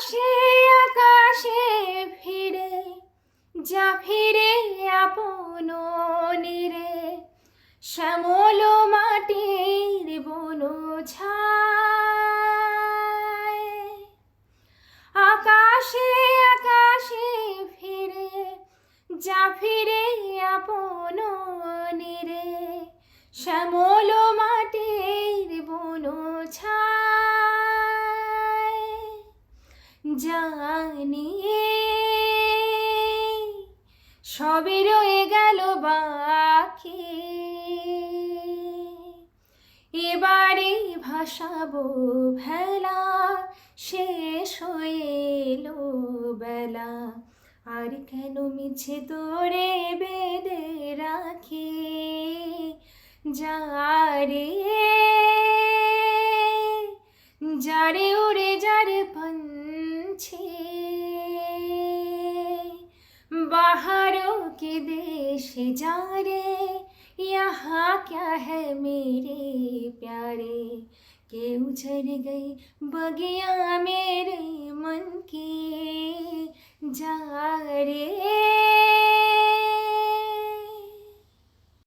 আকাশে আকাশে ফিরে যা ফিরে আপন নিরে শ্যামল মাটির বন ছায়। আকাশে আকাশে ফিরে যা ফিরে আপন নিরে শ্যামল মাটির বন ছায়। জানি সবে রয়ে গেল বাকি, এবারে ভাসাবো ভেলা, শেষ হয়ে এলো বেলা। আর কেন মিছে তোরে বেঁধে রাখি, যারে যারে উড়ে যারে पंछी बाहरों के देश जा रे, यहाँ क्या है मेरे प्यारे। के उजड़ गई बगिया मेरे मन की, जा रे